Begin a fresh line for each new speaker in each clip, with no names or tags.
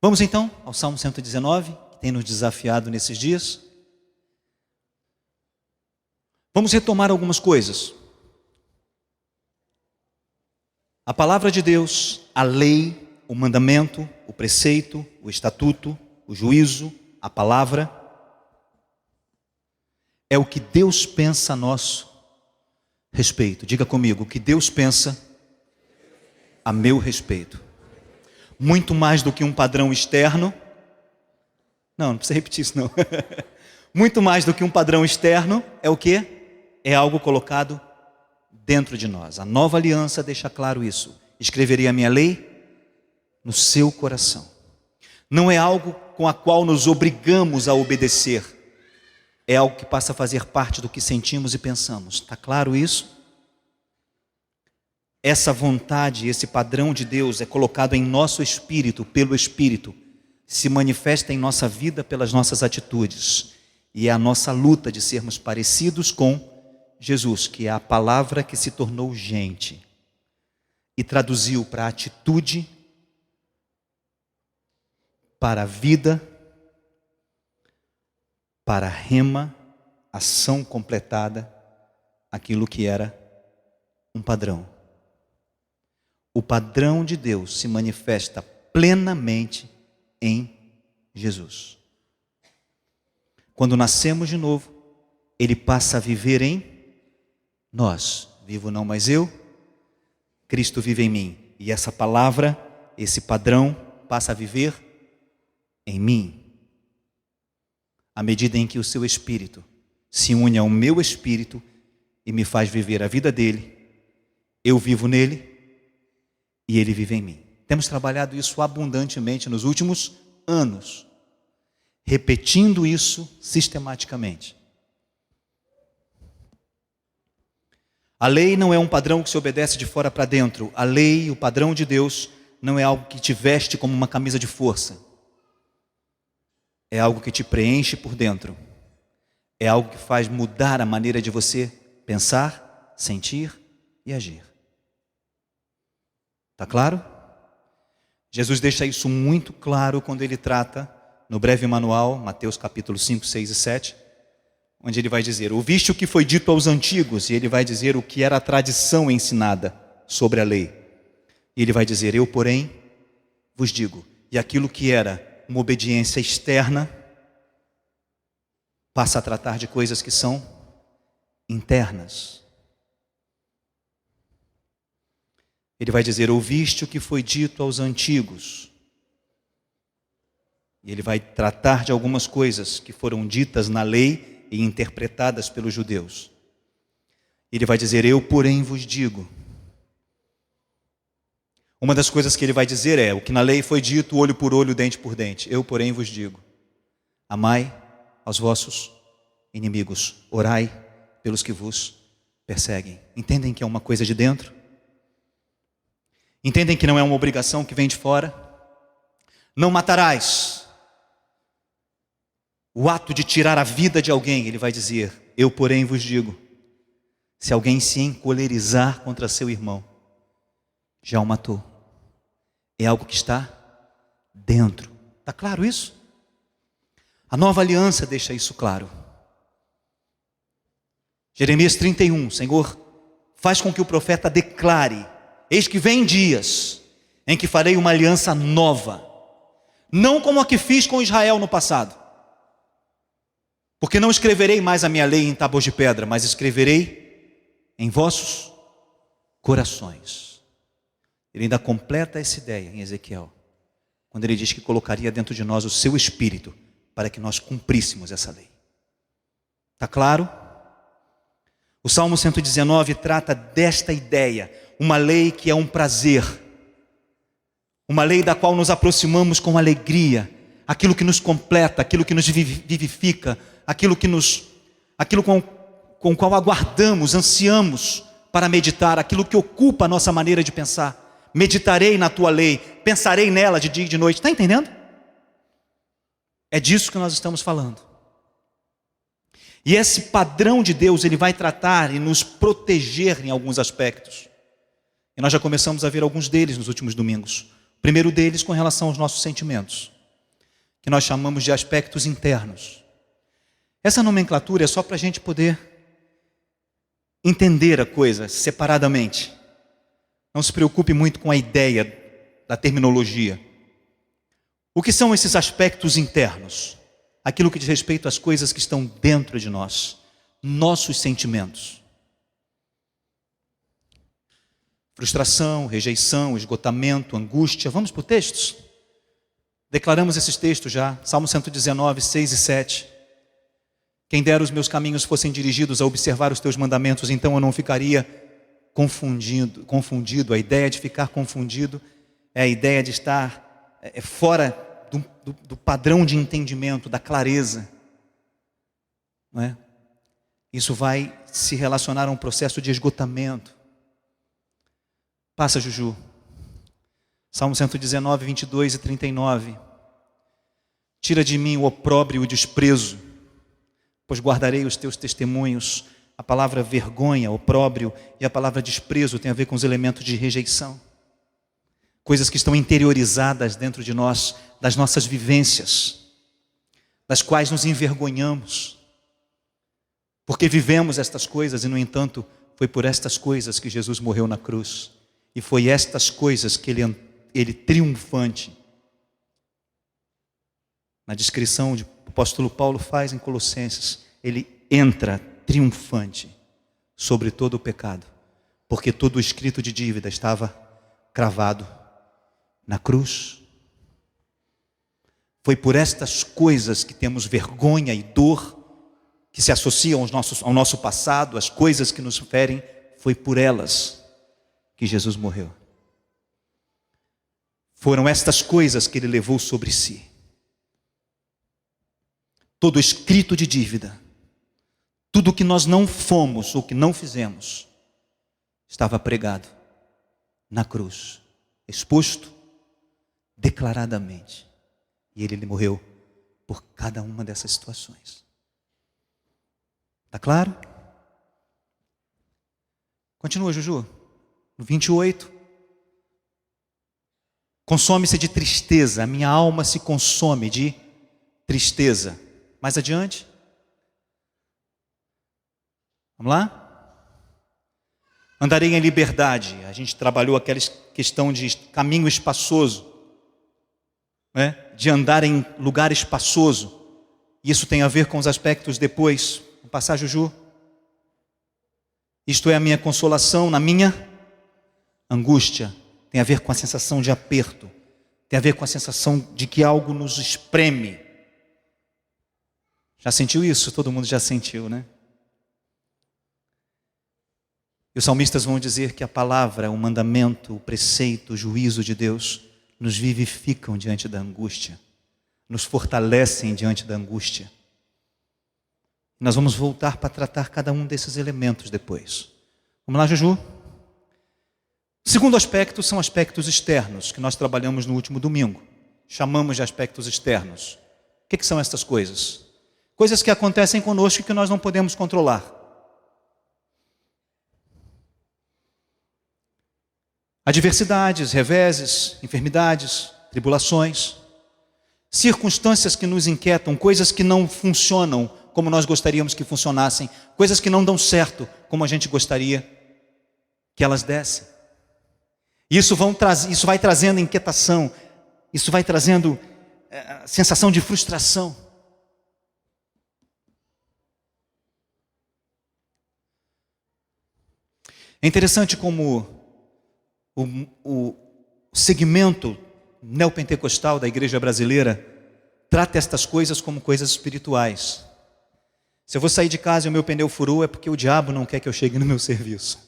Vamos então ao Salmo 119, que tem nos desafiado nesses dias. Vamos retomar algumas coisas. A palavra de Deus, a lei, o mandamento, o preceito, o estatuto, o juízo, a palavra, é o que Deus pensa a nosso respeito. Diga comigo, o que Deus pensa a meu respeito. Muito mais do que um padrão externo. Não precisa repetir isso não. Muito mais do que um padrão externo, é o quê? É algo colocado dentro de nós. A nova aliança deixa claro isso. Escreverei a minha lei no seu coração. Não é algo com a qual nos obrigamos a obedecer. É algo que passa a fazer parte do que sentimos e pensamos. Está claro isso? Essa vontade, esse padrão de Deus é colocado em nosso espírito, pelo Espírito. Se manifesta em nossa vida pelas nossas atitudes. E é a nossa luta de sermos parecidos com Jesus, que é a palavra que se tornou gente. E traduziu para a atitude, para a vida, para a rema, ação completada, aquilo que era um padrão. O padrão de Deus se manifesta plenamente em Jesus. Quando nascemos de novo, Ele passa a viver em nós. Vivo não mais eu, Cristo vive em mim. E essa palavra, esse padrão, passa a viver em mim. À medida em que o seu Espírito se une ao meu Espírito e me faz viver a vida dele, eu vivo nele e ele vive em mim. Temos trabalhado isso abundantemente nos últimos anos, repetindo isso sistematicamente. A lei não é um padrão que se obedece de fora para dentro. A lei, o padrão de Deus, não é algo que te veste como uma camisa de força. É algo que te preenche por dentro. É algo que faz mudar a maneira de você pensar, sentir e agir. Está claro? Jesus deixa isso muito claro quando ele trata, no breve manual, Mateus capítulo 5, 6 e 7, onde ele vai dizer, ouviste o que foi dito aos antigos, e ele vai dizer o que era a tradição ensinada sobre a lei. E ele vai dizer, eu, porém, vos digo, e aquilo que era uma obediência externa, passa a tratar de coisas que são internas. Ele vai dizer, ouviste o que foi dito aos antigos. E ele vai tratar de algumas coisas que foram ditas na lei e interpretadas pelos judeus. Ele vai dizer, eu, porém, vos digo. Uma das coisas que ele vai dizer é, o que na lei foi dito, olho por olho, dente por dente. Eu, porém, vos digo, amai aos vossos inimigos, orai pelos que vos perseguem. Entendem que é uma coisa de dentro? Entendem que não é uma obrigação que vem de fora? Não matarás. O ato de tirar a vida de alguém, ele vai dizer, eu, porém, vos digo, se alguém se encolerizar contra seu irmão, já o matou. É algo que está dentro. Está claro isso? A nova aliança deixa isso claro. Jeremias 31, Senhor, faz com que o profeta declare, eis que vem dias em que farei uma aliança nova, não como a que fiz com Israel no passado, porque não escreverei mais a minha lei em tábuas de pedra, mas escreverei em vossos corações. Ele ainda completa essa ideia em Ezequiel, quando ele diz que colocaria dentro de nós o seu espírito, para que nós cumpríssemos essa lei. Está claro? O Salmo 119 trata desta ideia, uma lei que é um prazer, uma lei da qual nos aproximamos com alegria, aquilo que nos completa, aquilo que nos vivifica, aquilo com o qual aguardamos, ansiamos para meditar, aquilo que ocupa a nossa maneira de pensar. Meditarei na tua lei, pensarei nela de dia e de noite. Está entendendo? É disso que nós estamos falando. E esse padrão de Deus, ele vai tratar e nos proteger em alguns aspectos. E nós já começamos a ver alguns deles nos últimos domingos. O primeiro deles com relação aos nossos sentimentos, que nós chamamos de aspectos internos. Essa nomenclatura é só para a gente poder entender a coisa separadamente. Não se preocupe muito com a ideia da terminologia. O que são esses aspectos internos? Aquilo que diz respeito às coisas que estão dentro de nós, nossos sentimentos. Frustração, rejeição, esgotamento, angústia. Vamos para os textos? Declaramos esses textos já. Salmo 119, 6 e 7. Quem dera os meus caminhos fossem dirigidos a observar os teus mandamentos, então eu não ficaria confundido. A ideia de ficar confundido é a ideia de estar fora do padrão de entendimento, da clareza. Não é? Isso vai se relacionar a um processo de esgotamento. Passa, Juju. Salmo 119, 22 e 39. Tira de mim o opróbrio e o desprezo, pois guardarei os teus testemunhos. A palavra vergonha, opróbrio e a palavra desprezo tem a ver com os elementos de rejeição. Coisas que estão interiorizadas dentro de nós, das nossas vivências, das quais nos envergonhamos, porque vivemos estas coisas e, no entanto, foi por estas coisas que Jesus morreu na cruz. E foi estas coisas que ele triunfante, na descrição que o apóstolo Paulo faz em Colossenses, ele entra triunfante sobre todo o pecado, porque todo o escrito de dívida estava cravado na cruz. Foi por estas coisas que temos vergonha e dor, que se associam ao nosso passado, as coisas que nos ferem, foi por elas que Jesus morreu. Foram estas coisas que ele levou sobre si. Todo escrito de dívida, tudo que nós não fomos ou que não fizemos, estava pregado na cruz, exposto declaradamente. E ele morreu por cada uma dessas situações. Está claro? Continua, Juju. No 28. Consome-se de tristeza, a minha alma se consome de tristeza. Mais adiante. Vamos lá? Andarei em liberdade. A gente trabalhou aquela questão de caminho espaçoso, né? De andar em lugar espaçoso. Isso tem a ver com os aspectos depois. Vamos passar, Juju. Isto é a minha consolação na minha angústia. Tem a ver com a sensação de aperto. Tem a ver com a sensação de que algo nos espreme. Já sentiu isso? Todo mundo já sentiu, né? E os salmistas vão dizer que a palavra, o mandamento, o preceito, o juízo de Deus nos vivificam diante da angústia, nos fortalecem diante da angústia. Nós vamos voltar para tratar cada um desses elementos depois. Vamos lá, Juju? O segundo aspecto são aspectos externos, que nós trabalhamos no último domingo. Chamamos de aspectos externos. O que são estas coisas? Coisas que acontecem conosco e que nós não podemos controlar. Adversidades, reveses, enfermidades, tribulações, circunstâncias que nos inquietam, coisas que não funcionam como nós gostaríamos que funcionassem, coisas que não dão certo como a gente gostaria que elas dessem. Isso vai trazendo inquietação, isso vai trazendo sensação de frustração. É interessante como o segmento neopentecostal da igreja brasileira trata estas coisas como coisas espirituais. Se eu vou sair de casa e o meu pneu furou, é porque o diabo não quer que eu chegue no meu serviço.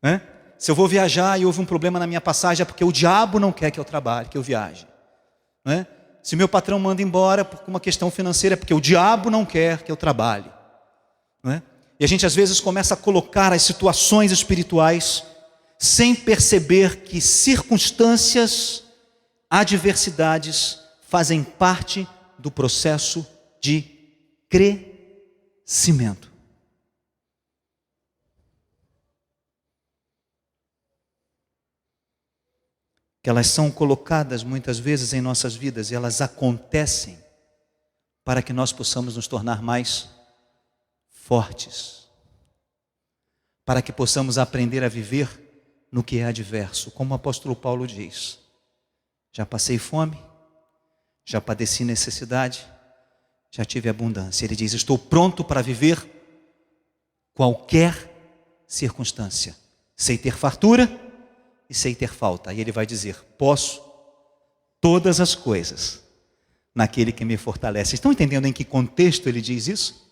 Né? Se eu vou viajar e houve um problema na minha passagem, é porque o diabo não quer que eu trabalhe, que eu viaje. Né? Se meu patrão manda embora por uma questão financeira, é porque o diabo não quer que eu trabalhe. Né? E a gente às vezes começa a colocar as situações espirituais sem perceber que circunstâncias, adversidades fazem parte do processo de crescimento. que elas são colocadas muitas vezes em nossas vidas e elas acontecem para que nós possamos nos tornar mais fortes, para que possamos aprender a viver no que é adverso, como o apóstolo Paulo diz: já passei fome, já padeci necessidade, já tive abundância. Ele diz: estou pronto para viver qualquer circunstância, sei ter fartura e sei ter falta. Aí ele vai dizer: posso todas as coisas naquele que me fortalece. Estão entendendo em que contexto ele diz isso?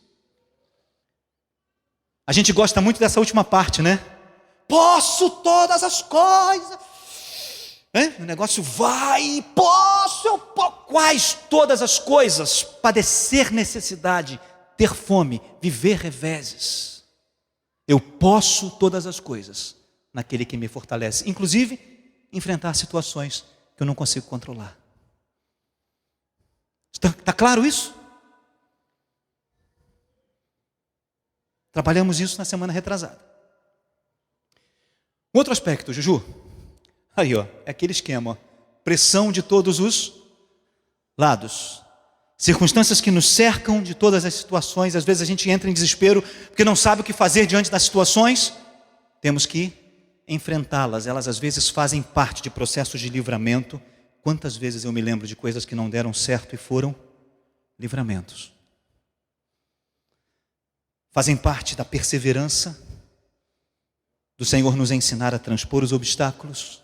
A gente gosta muito dessa última parte, né? Posso todas as coisas. O negócio vai, posso, quais todas as coisas? Padecer necessidade, ter fome, viver reveses. Eu posso todas as coisas naquele que me fortalece, inclusive enfrentar situações que eu não consigo controlar. Está claro isso? Trabalhamos isso na semana retrasada. Outro aspecto, Juju, aí é aquele esquema, pressão de todos os lados, circunstâncias que nos cercam de todas as situações. Às vezes a gente entra em desespero porque não sabe o que fazer diante das situações. Temos que enfrentá-las. Elas às vezes fazem parte de processos de livramento. Quantas vezes eu me lembro de coisas que não deram certo e foram livramentos. Fazem parte da perseverança, do Senhor nos ensinar a transpor os obstáculos,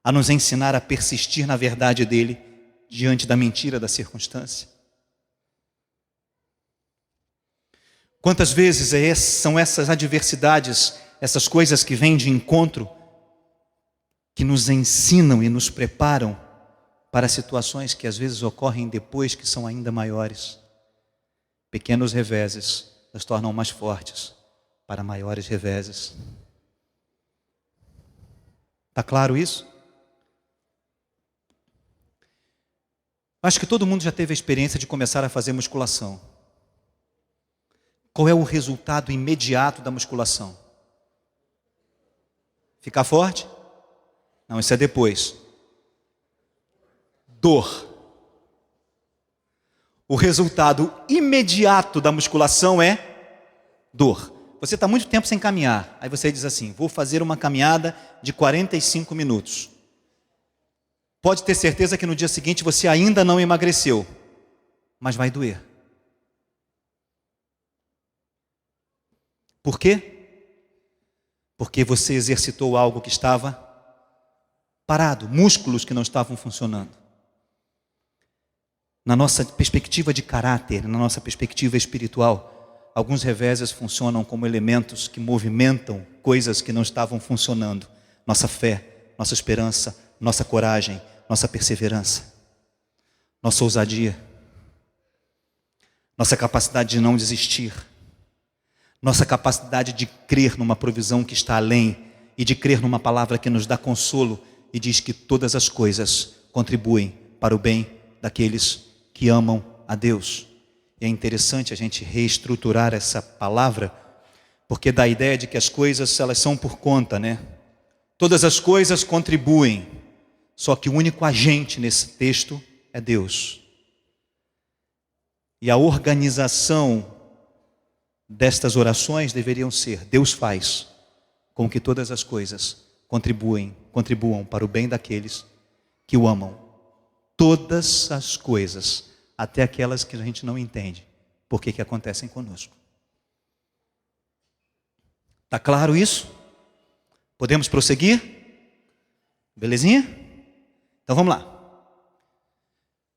a nos ensinar a persistir na verdade dEle diante da mentira da circunstância. Quantas vezes são essas adversidades, essas coisas que vêm de encontro, que nos ensinam e nos preparam para situações que às vezes ocorrem depois, que são ainda maiores. Pequenos reveses nos tornam mais fortes para maiores reveses. Está claro isso? Acho que todo mundo já teve a experiência de começar a fazer musculação. Qual é o resultado imediato da musculação? Ficar forte? Não, isso é depois. Dor. O resultado imediato da musculação é dor. Você está muito tempo sem caminhar, aí você diz assim: vou fazer uma caminhada de 45 minutos. Pode ter certeza que no dia seguinte você ainda não emagreceu, mas vai doer. Por quê? Porque você exercitou algo que estava parado, músculos que não estavam funcionando. Na nossa perspectiva de caráter, na nossa perspectiva espiritual, alguns reveses funcionam como elementos que movimentam coisas que não estavam funcionando. Nossa fé, nossa esperança, nossa coragem, nossa perseverança, nossa ousadia, nossa capacidade de não desistir, nossa capacidade de crer numa provisão que está além e de crer numa palavra que nos dá consolo e diz que todas as coisas contribuem para o bem daqueles que amam a Deus. E é interessante a gente reestruturar essa palavra, porque dá a ideia de que as coisas elas são por conta, né? Todas as coisas contribuem, só que o único agente nesse texto é Deus. E a organização destas orações deveriam ser: Deus faz com que todas as coisas contribuam para o bem daqueles que o amam. Todas as coisas, até aquelas que a gente não entende por que acontecem conosco. Está claro isso? Podemos prosseguir? Belezinha? Então vamos lá.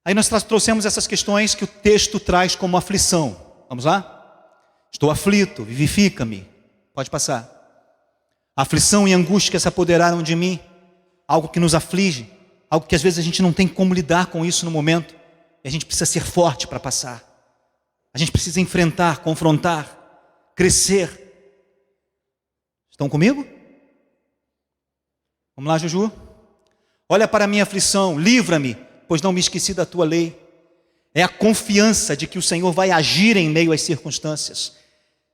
Aí nós trouxemos essas questões que o texto traz como aflição. Vamos lá? Estou aflito, vivifica-me. Pode passar. Aflição e angústia se apoderaram de mim, algo que nos aflige, algo que às vezes a gente não tem como lidar com isso no momento, e a gente precisa ser forte para passar. A gente precisa enfrentar, confrontar, crescer. Estão comigo? Vamos lá, Juju? Olha para a minha aflição, livra-me, pois não me esqueci da tua lei. É a confiança de que o Senhor vai agir em meio às circunstâncias.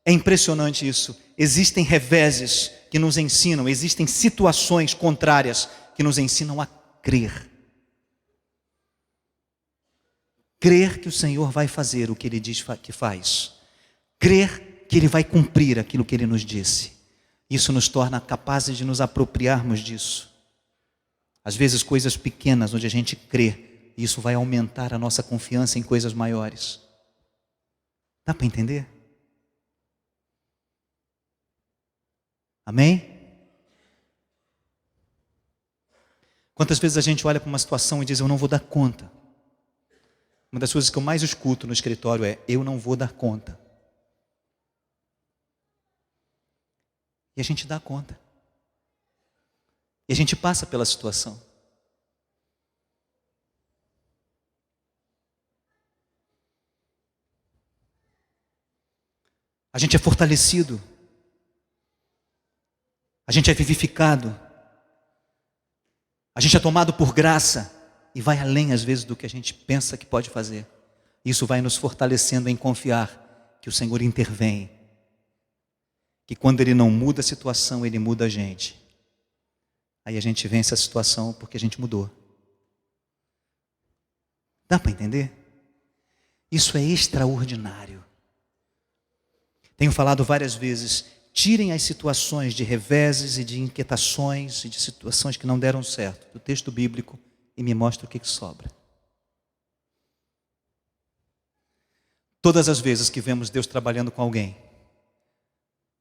É impressionante isso. Existem reveses que nos ensinam, existem situações contrárias que nos ensinam a crer. Crer que o Senhor vai fazer o que Ele diz que faz. Crer que Ele vai cumprir aquilo que Ele nos disse. Isso nos torna capazes de nos apropriarmos disso. Às vezes coisas pequenas onde a gente crê, e isso vai aumentar a nossa confiança em coisas maiores. Dá para entender? Amém? Quantas vezes a gente olha para uma situação e diz, eu não vou dar conta. Uma das coisas que eu mais escuto no escritório é, eu não vou dar conta. E a gente dá conta. E a gente passa pela situação. A gente é fortalecido. A gente é vivificado. A gente é tomado por graça. E vai além, às vezes, do que a gente pensa que pode fazer. Isso vai nos fortalecendo em confiar que o Senhor intervém. Que quando Ele não muda a situação, Ele muda a gente. Aí a gente vence a situação porque a gente mudou. Dá para entender? Isso é extraordinário. Tenho falado várias vezes, tirem as situações de reveses e de inquietações e de situações que não deram certo do texto bíblico e me mostra o que sobra. Todas as vezes que vemos Deus trabalhando com alguém,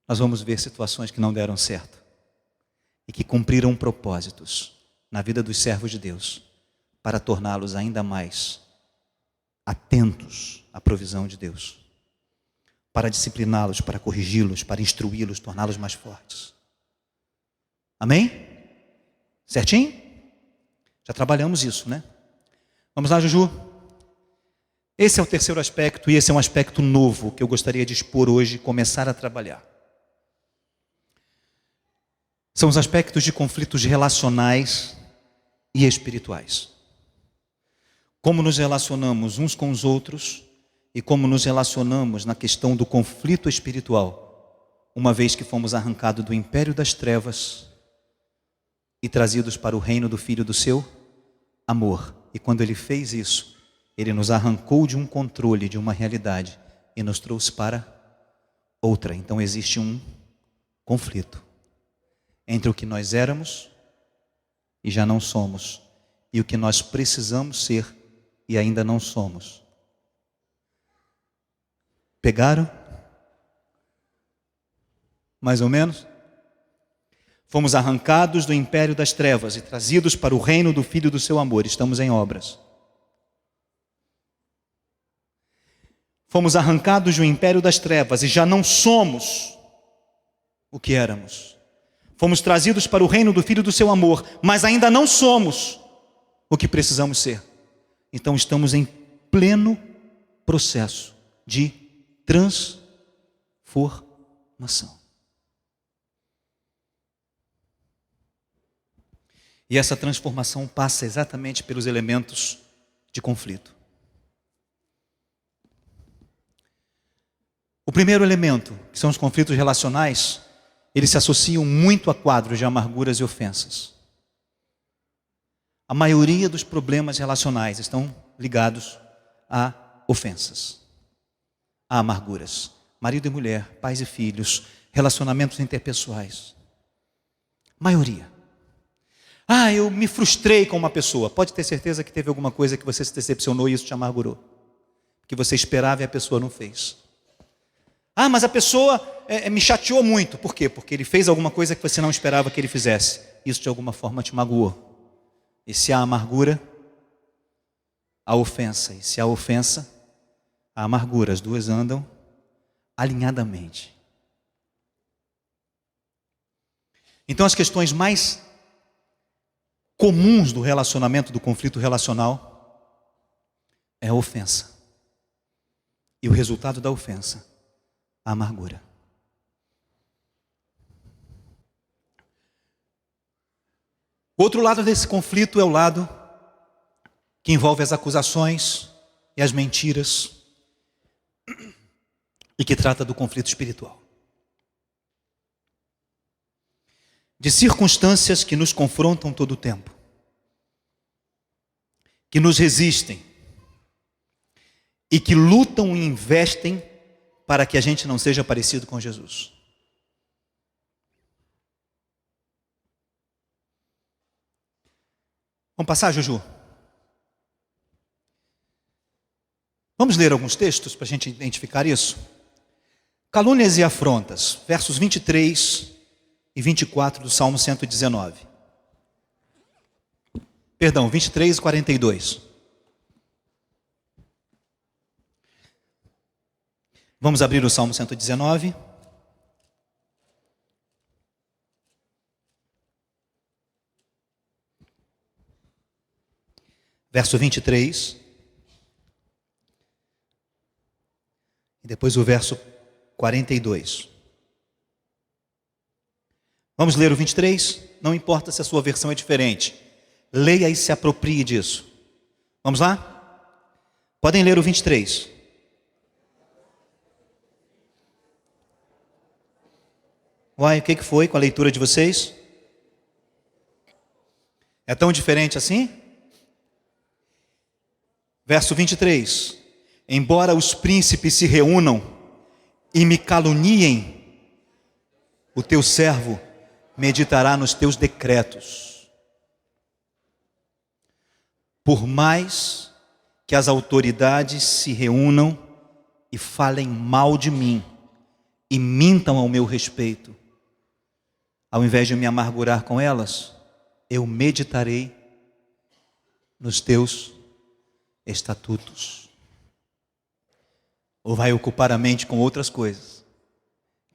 nós vamos ver situações que não deram certo e que cumpriram propósitos na vida dos servos de Deus para torná-los ainda mais atentos à provisão de Deus, para discipliná-los, para corrigi-los, para instruí-los, torná-los mais fortes. Amém? Certinho? Já trabalhamos isso, né? Vamos lá, Juju. Esse é o terceiro aspecto e esse é um aspecto novo que eu gostaria de expor hoje e começar a trabalhar. São os aspectos de conflitos relacionais e espirituais. Como nos relacionamos uns com os outros e como nos relacionamos na questão do conflito espiritual, uma vez que fomos arrancados do império das trevas e trazidos para o reino do Filho do seu amor. E quando Ele fez isso, Ele nos arrancou de um controle, de uma realidade e nos trouxe para outra. Então existe um conflito entre o que nós éramos e já não somos, e o que nós precisamos ser e ainda não somos. Pegaram? Mais ou menos? Fomos arrancados do império das trevas e trazidos para o reino do Filho do seu amor. Estamos em obras. Fomos arrancados do império das trevas e já não somos o que éramos. Fomos trazidos para o reino do Filho do seu amor, mas ainda não somos o que precisamos ser. Então estamos em pleno processo de transformação. E essa transformação passa exatamente pelos elementos de conflito. O primeiro elemento, que são os conflitos relacionais, eles se associam muito a quadros de amarguras e ofensas. A maioria dos problemas relacionais estão ligados a ofensas, a amarguras. Marido e mulher, pais e filhos, relacionamentos interpessoais. Maioria. Eu me frustrei com uma pessoa. Pode ter certeza que teve alguma coisa que você se decepcionou e isso te amargurou. Que você esperava e a pessoa não fez. Mas a pessoa me chateou muito. Por quê? Porque ele fez alguma coisa que você não esperava que ele fizesse. Isso de alguma forma te magoou. E se há amargura, há ofensa. E se há ofensa, há amargura. As duas andam alinhadamente. Então as questões mais comuns do relacionamento, do conflito relacional, é a ofensa. E o resultado da ofensa, a amargura. Outro lado desse conflito é o lado que envolve as acusações e as mentiras e que trata do conflito espiritual. de circunstâncias que nos confrontam todo o tempo, que nos resistem e que lutam e investem para que a gente não seja parecido com Jesus. Vamos passar, Juju? Vamos ler alguns textos para a gente identificar isso? Calúnias e afrontas, versos 23 e 24 do Salmo 119. Perdão, 23 e 42. Vamos abrir o Salmo 119. Verso 23. E depois o verso 42. Vamos ler o 23? Não importa se a sua versão é diferente. Leia e se aproprie disso. Vamos lá? Podem ler o 23. Uai, o que foi com a leitura de vocês? É tão diferente assim? Verso 23. Embora os príncipes se reúnam e me caluniem, o teu servo meditará nos teus decretos. Por mais que as autoridades se reúnam e falem mal de mim e mintam ao meu respeito, ao invés de me amargurar com elas, eu meditarei nos teus estatutos. Ou vai ocupar a mente com outras coisas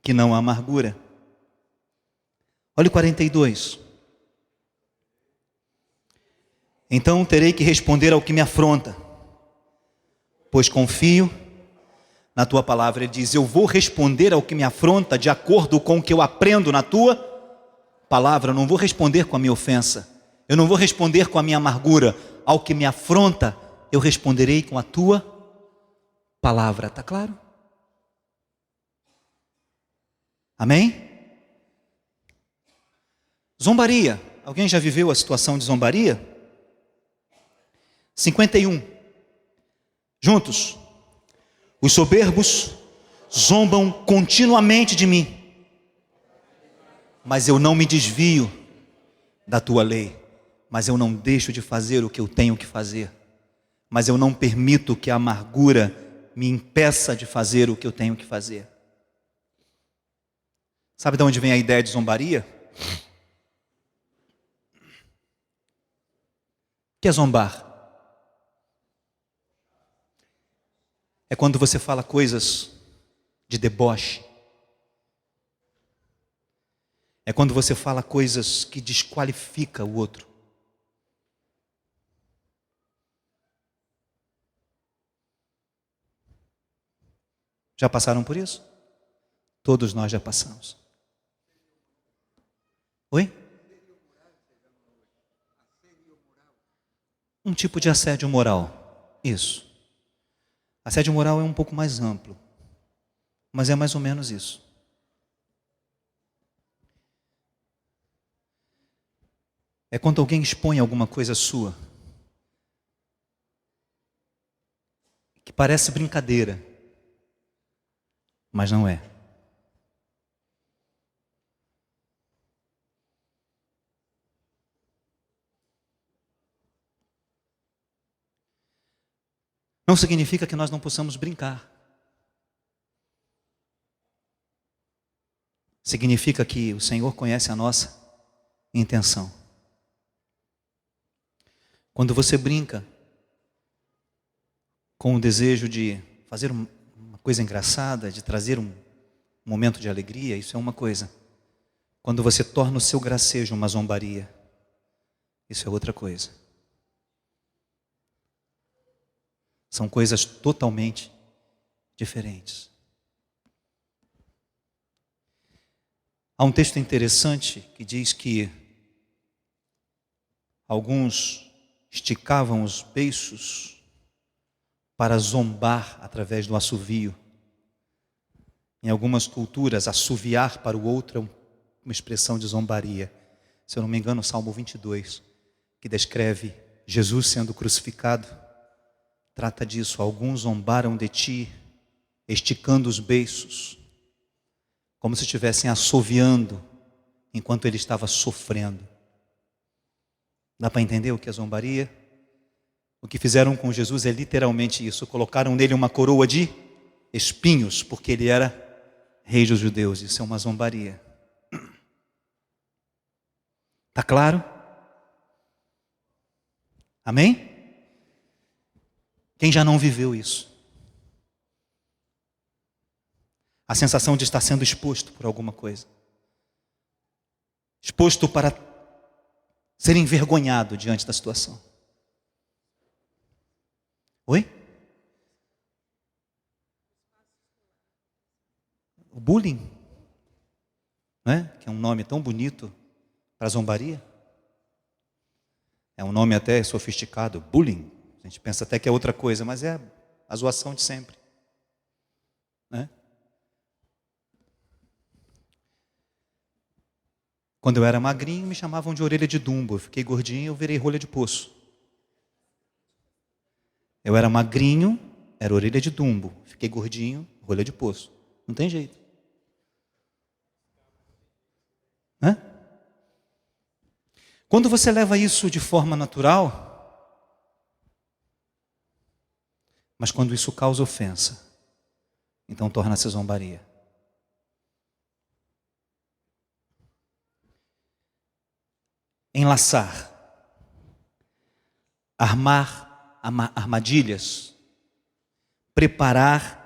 que não a amargura? Olha o 42. Então terei que responder ao que me afronta, pois confio na tua palavra. Ele diz: eu vou responder ao que me afronta de acordo com o que eu aprendo na tua palavra. Eu não vou responder com a minha ofensa, eu não vou responder com a minha amargura. Ao que me afronta, eu responderei com a tua palavra. Está claro? Amém? Zombaria. Alguém já viveu a situação de zombaria? 51. Juntos. Os soberbos zombam continuamente de mim, mas eu não me desvio da tua lei. Mas eu não deixo de fazer o que eu tenho que fazer. Mas eu não permito que a amargura me impeça de fazer o que eu tenho que fazer. Sabe de onde vem a ideia de zombaria? O que é zombar? É quando você fala coisas de deboche. É quando você fala coisas que desqualificam o outro. Já passaram por isso? Todos nós já passamos. Oi? Um tipo de assédio moral. Isso. Assédio moral é um pouco mais amplo, mas é mais ou menos isso. É quando alguém expõe alguma coisa sua que parece brincadeira, mas não é. Não significa que nós não possamos brincar. Significa que o Senhor conhece a nossa intenção. Quando você brinca com o desejo de fazer uma coisa engraçada, de trazer um momento de alegria, isso é uma coisa. Quando você torna o seu gracejo uma zombaria, isso é outra coisa. São coisas totalmente diferentes. Há um texto interessante que diz que alguns esticavam os beiços para zombar através do assovio. Em algumas culturas, assoviar para o outro uma expressão de zombaria. Se eu não me engano, o Salmo 22, que descreve Jesus sendo crucificado, trata disso. Alguns zombaram de ti, esticando os beiços, como se estivessem assoviando enquanto ele estava sofrendo. Dá para entender o que é zombaria? O que fizeram com Jesus é literalmente isso. Colocaram nele uma coroa de espinhos, porque ele era rei dos judeus. Isso é uma zombaria. Está claro? Amém? Quem já não viveu isso? A sensação de estar sendo exposto por alguma coisa. Exposto para ser envergonhado diante da situação. Oi? O bullying, né? Que é um nome tão bonito para zombaria. É um nome até sofisticado, bullying. A gente pensa até que é outra coisa, mas é a zoação de sempre, né? Quando eu era magrinho, me chamavam de orelha de dumbo. Eu fiquei gordinho, eu virei rolha de poço. Eu era magrinho, era orelha de dumbo. Fiquei gordinho, rolha de poço. Não tem jeito. Né? Quando você leva isso de forma natural, mas quando isso causa ofensa, então torna-se zombaria. Enlaçar, armar armadilhas, preparar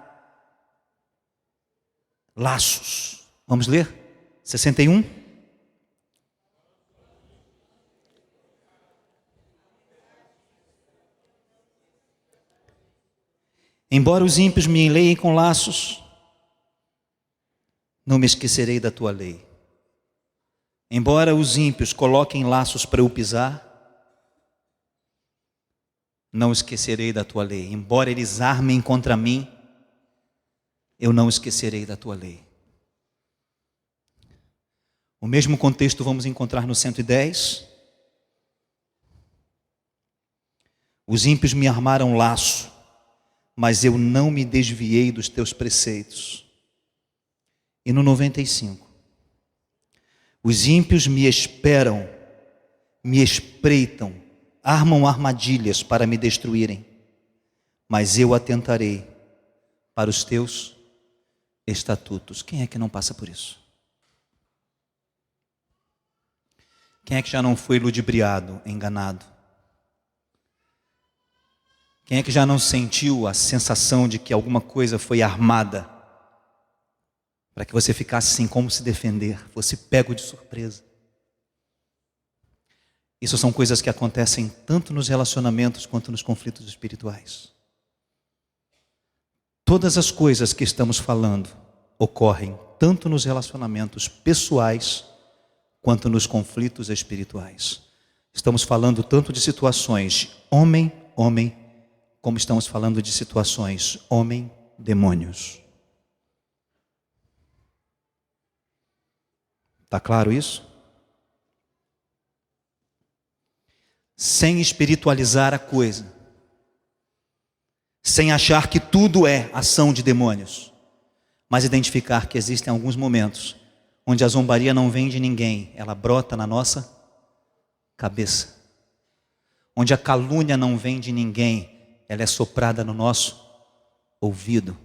laços. Vamos ler? 61. Embora os ímpios me enleiem com laços, não me esquecerei da tua lei. Embora os ímpios coloquem laços para eu pisar, não esquecerei da tua lei. Embora eles armem contra mim, eu não esquecerei da tua lei. O mesmo contexto vamos encontrar no 110. Os ímpios me armaram laço, mas eu não me desviei dos teus preceitos. E no 95. Os ímpios me esperam, me espreitam, armam armadilhas para me destruírem, mas eu atentarei para os teus estatutos. Quem é que não passa por isso? Quem é que já não foi ludibriado, enganado? Quem é que já não sentiu a sensação de que alguma coisa foi armada para que você ficasse sem como se defender, fosse pego de surpresa? Isso são coisas que acontecem tanto nos relacionamentos quanto nos conflitos espirituais. Todas as coisas que estamos falando ocorrem tanto nos relacionamentos pessoais quanto nos conflitos espirituais. Estamos falando tanto de situações homem-homem, como estamos falando de situações homem-demônios. Está claro isso? Sem espiritualizar a coisa, sem achar que tudo é ação de demônios, mas identificar que existem alguns momentos onde a zombaria não vem de ninguém, ela brota na nossa cabeça. Onde a calúnia não vem de ninguém, ela é soprada no nosso ouvido.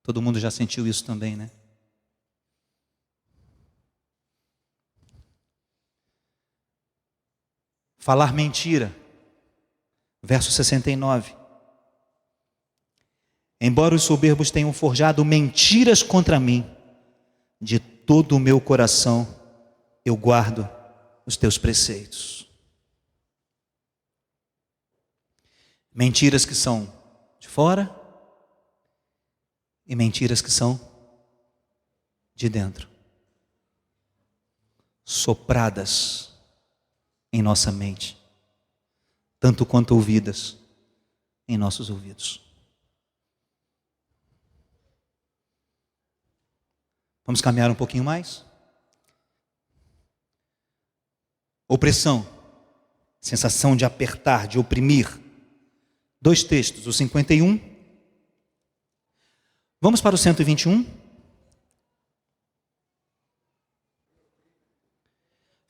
Todo mundo já sentiu isso também, né? Falar mentira, verso 69. Embora os soberbos tenham forjado mentiras contra mim, de todo o meu coração eu guardo os teus preceitos. Mentiras que são de fora e mentiras que são de dentro, sopradas em nossa mente, tanto quanto ouvidas em nossos ouvidos. Vamos caminhar um pouquinho mais? Opressão, sensação de apertar, de oprimir. 2 textos, o 51. Vamos para o 121.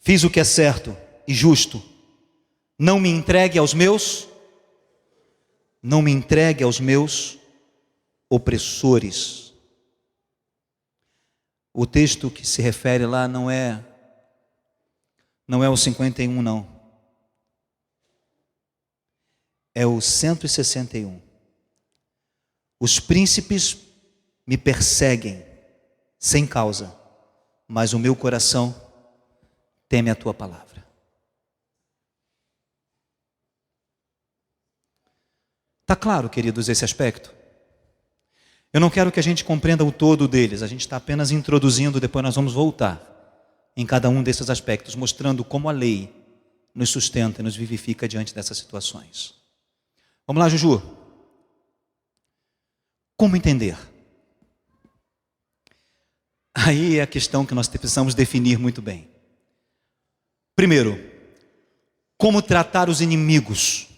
Fiz o que é certo e justo. Não me entregue aos meus opressores. O texto que se refere lá não é o 51, não. É o 161. Os príncipes me perseguem sem causa, mas o meu coração teme a tua palavra. Está claro, queridos, esse aspecto? Eu não quero que a gente compreenda o todo deles, a gente está apenas introduzindo, depois nós vamos voltar em cada um desses aspectos, mostrando como a lei nos sustenta e nos vivifica diante dessas situações. Vamos lá, Juju. Como entender? Aí é a questão que nós precisamos definir muito bem. Primeiro, como tratar os inimigos?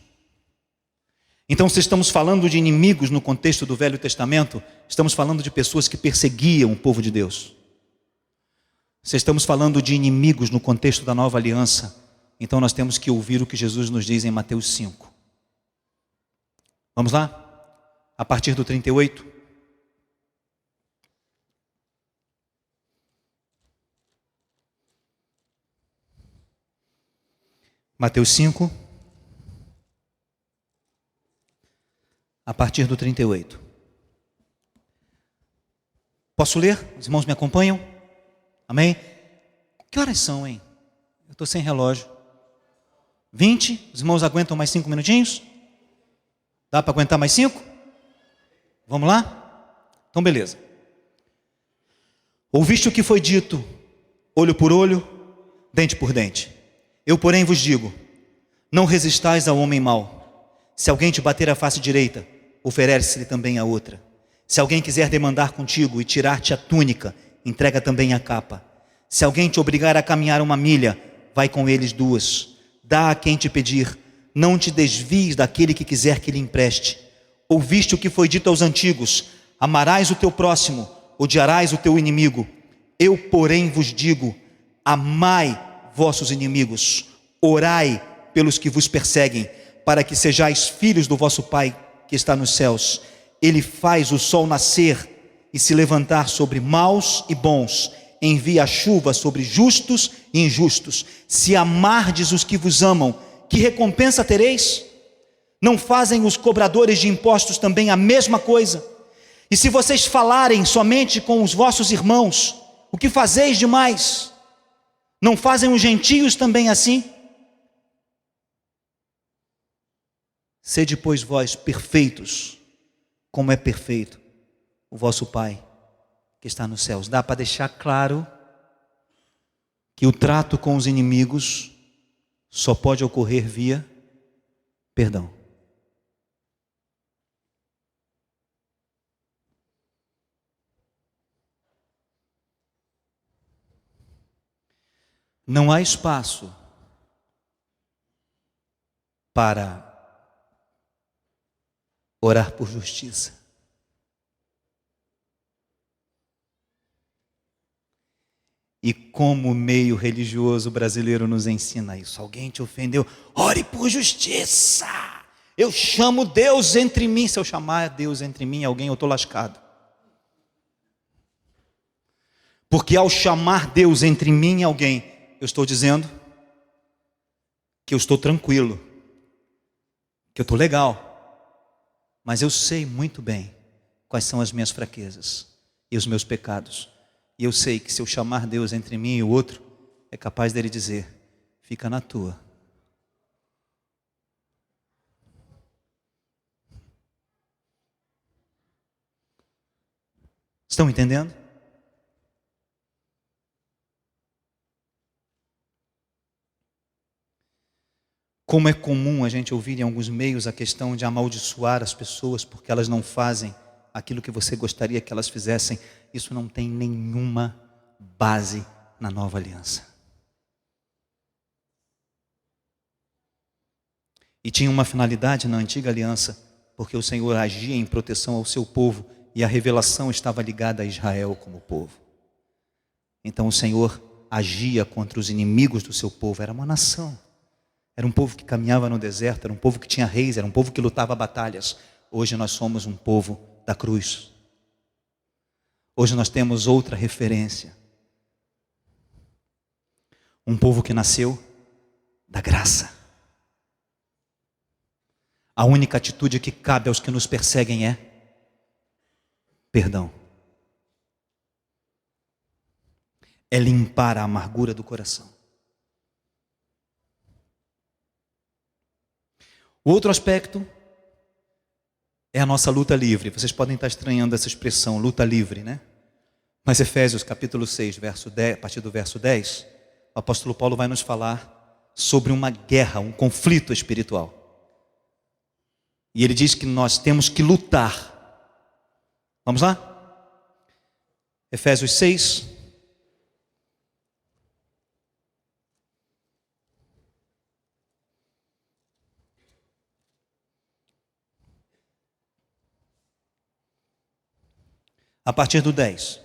Então, se estamos falando de inimigos no contexto do Velho Testamento, estamos falando de pessoas que perseguiam o povo de Deus. Se estamos falando de inimigos no contexto da Nova Aliança, então nós temos que ouvir o que Jesus nos diz em Mateus 5. Vamos lá? A partir do 38. Mateus 5, a partir do 38. Posso ler? Os irmãos me acompanham? Amém? Que horas são, hein? Eu estou sem relógio. 20? Os irmãos aguentam mais 5 minutinhos? Dá para aguentar mais 5? Vamos lá? Então beleza. Ouviste o que foi dito, olho por olho, dente por dente. Eu, porém, vos digo, não resistais ao homem mau. Se alguém te bater a face direita, oferece-lhe também a outra. Se alguém quiser demandar contigo e tirar-te a túnica, entrega também a capa. Se alguém te obrigar a caminhar 1 milha, vai com eles 2. Dá a quem te pedir, não te desvies daquele que quiser que lhe empreste. Ouviste o que foi dito aos antigos, amarás o teu próximo, odiarás o teu inimigo. Eu, porém, vos digo, amai vossos inimigos, orai pelos que vos perseguem, para que sejais filhos do vosso Pai que está nos céus. Ele faz o sol nascer e se levantar sobre maus e bons, envia a chuva sobre justos e injustos. Se amardes os que vos amam, que recompensa tereis? Não fazem os cobradores de impostos também a mesma coisa? E se vocês falarem somente com os vossos irmãos, o que fazeis demais? Não fazem os gentios também assim? Sede, pois, vós perfeitos, como é perfeito o vosso Pai que está nos céus. Dá para deixar claro que o trato com os inimigos só pode ocorrer via perdão. Não há espaço para orar por justiça. E como o meio religioso brasileiro nos ensina isso? Alguém te ofendeu? Ore por justiça. Eu chamo Deus entre mim. Se eu chamar Deus entre mim e alguém, eu estou lascado. Porque ao chamar Deus entre mim e alguém, eu estou dizendo que eu estou tranquilo, que eu estou legal. Mas eu sei muito bem quais são as minhas fraquezas e os meus pecados. E eu sei que se eu chamar Deus entre mim e o outro, é capaz dele dizer, fica na tua. Estão entendendo? Como é comum a gente ouvir em alguns meios a questão de amaldiçoar as pessoas porque elas não fazem aquilo que você gostaria que elas fizessem, isso não tem nenhuma base na nova aliança. E tinha uma finalidade na antiga aliança, porque o Senhor agia em proteção ao seu povo e a revelação estava ligada a Israel como povo. Então o Senhor agia contra os inimigos do seu povo. Era uma nação, era um povo que caminhava no deserto, era um povo que tinha reis, era um povo que lutava batalhas. Hoje nós somos um povo da cruz. Hoje nós temos outra referência. Um povo que nasceu da graça. A única atitude que cabe aos que nos perseguem é perdão. É limpar a amargura do coração. O outro aspecto é a nossa luta livre. Vocês podem estar estranhando essa expressão, luta livre, né? Mas Efésios capítulo 6, verso 10, a partir do verso 10, o apóstolo Paulo vai nos falar sobre uma guerra, um conflito espiritual. E ele diz que nós temos que lutar. Vamos lá? Efésios 6. A partir do 10.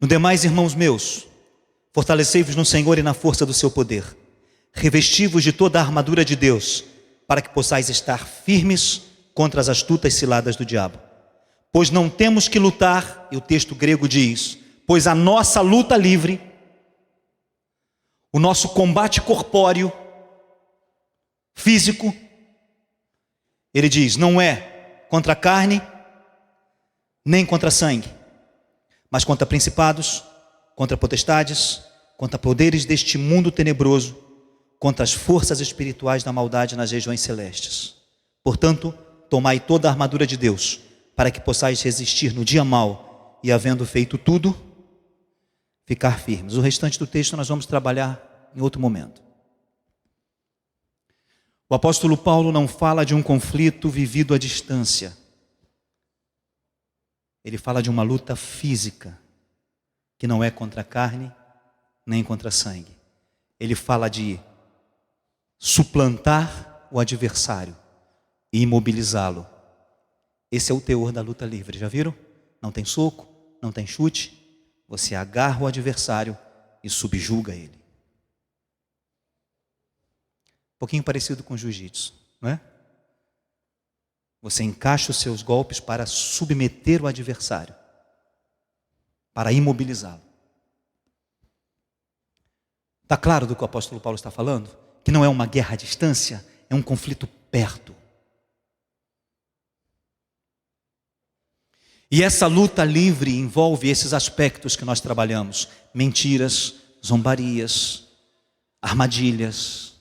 No demais, irmãos meus, fortalecei-vos no Senhor e na força do seu poder. Revesti-vos de toda a armadura de Deus, para que possais estar firmes contra as astutas ciladas do diabo. Pois não temos que lutar, e o texto grego diz, pois a nossa luta livre, o nosso combate corpóreo, físico, ele diz, não é contra a carne, nem contra sangue, mas contra principados, contra potestades, contra poderes deste mundo tenebroso, contra as forças espirituais da maldade nas regiões celestes. Portanto, tomai toda a armadura de Deus, para que possais resistir no dia mau, e havendo feito tudo, ficar firmes. O restante do texto nós vamos trabalhar em outro momento. O apóstolo Paulo não fala de um conflito vivido à distância. Ele fala de uma luta física, que não é contra a carne, nem contra sangue. Ele fala de suplantar o adversário e imobilizá-lo. Esse é o teor da luta livre, já viram? Não tem soco, não tem chute. Você agarra o adversário e subjuga ele. Um pouquinho parecido com o jiu-jitsu, não é? Você encaixa os seus golpes para submeter o adversário, para imobilizá-lo. Está claro do que o apóstolo Paulo está falando? Que não é uma guerra à distância, é um conflito perto. E essa luta livre envolve esses aspectos que nós trabalhamos: mentiras, zombarias, armadilhas,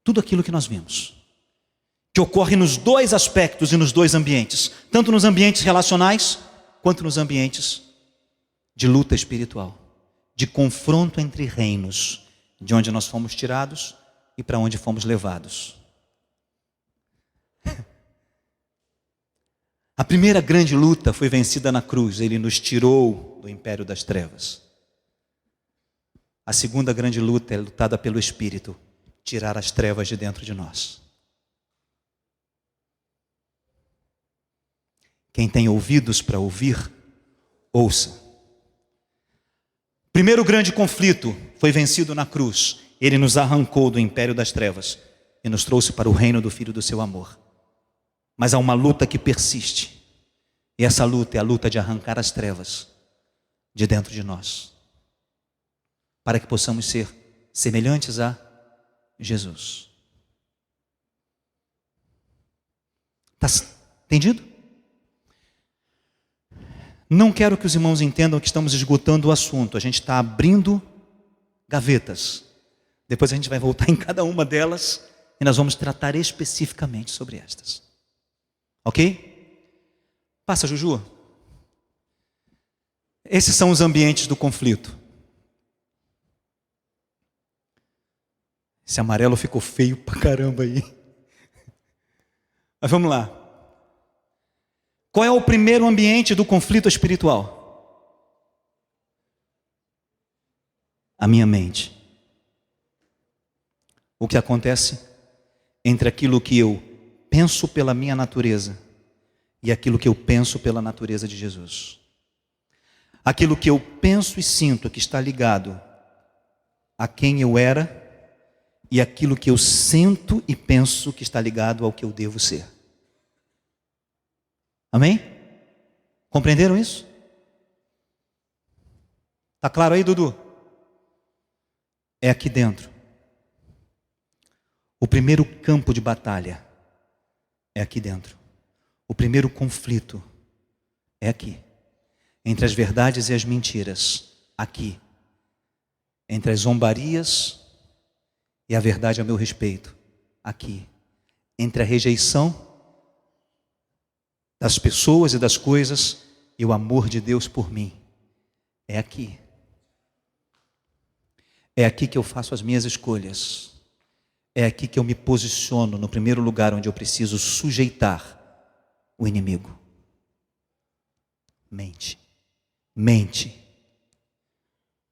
tudo aquilo que nós vimos, que ocorre nos dois aspectos e nos dois ambientes, tanto nos ambientes relacionais, quanto nos ambientes de luta espiritual, de confronto entre reinos, de onde nós fomos tirados e para onde fomos levados. A primeira grande luta foi vencida na cruz, ele nos tirou do império das trevas. A segunda grande luta é lutada pelo Espírito, tirar as trevas de dentro de nós. Quem tem ouvidos para ouvir, ouça. Primeiro grande conflito foi vencido na cruz. Ele nos arrancou do império das trevas e nos trouxe para o reino do Filho do seu amor. Mas há uma luta que persiste. E essa luta é a luta de arrancar as trevas de dentro de nós, para que possamos ser semelhantes a Jesus. Está entendido? Não quero que os irmãos entendam que estamos esgotando o assunto. A gente está abrindo gavetas. Depois a gente vai voltar em cada uma delas e nós vamos tratar especificamente sobre estas. Ok? Passa, Juju. Esses são os ambientes do conflito. Esse amarelo ficou feio pra caramba aí. Mas vamos lá. Qual é o primeiro ambiente do conflito espiritual? A minha mente. O que acontece entre aquilo que eu penso pela minha natureza e aquilo que eu penso pela natureza de Jesus. Aquilo que eu penso e sinto que está ligado a quem eu era e aquilo que eu sinto e penso que está ligado ao que eu devo ser. Amém? Compreenderam isso? Está claro aí, Dudu? É aqui dentro. O primeiro campo de batalha é aqui dentro. O primeiro conflito é aqui. Entre as verdades e as mentiras, aqui. Entre as zombarias e a verdade a meu respeito, aqui. Entre a rejeição das pessoas e das coisas e o amor de Deus por mim, é aqui. É aqui que eu faço as minhas escolhas. É aqui que eu me posiciono no primeiro lugar onde eu preciso sujeitar o inimigo. Mente. Mente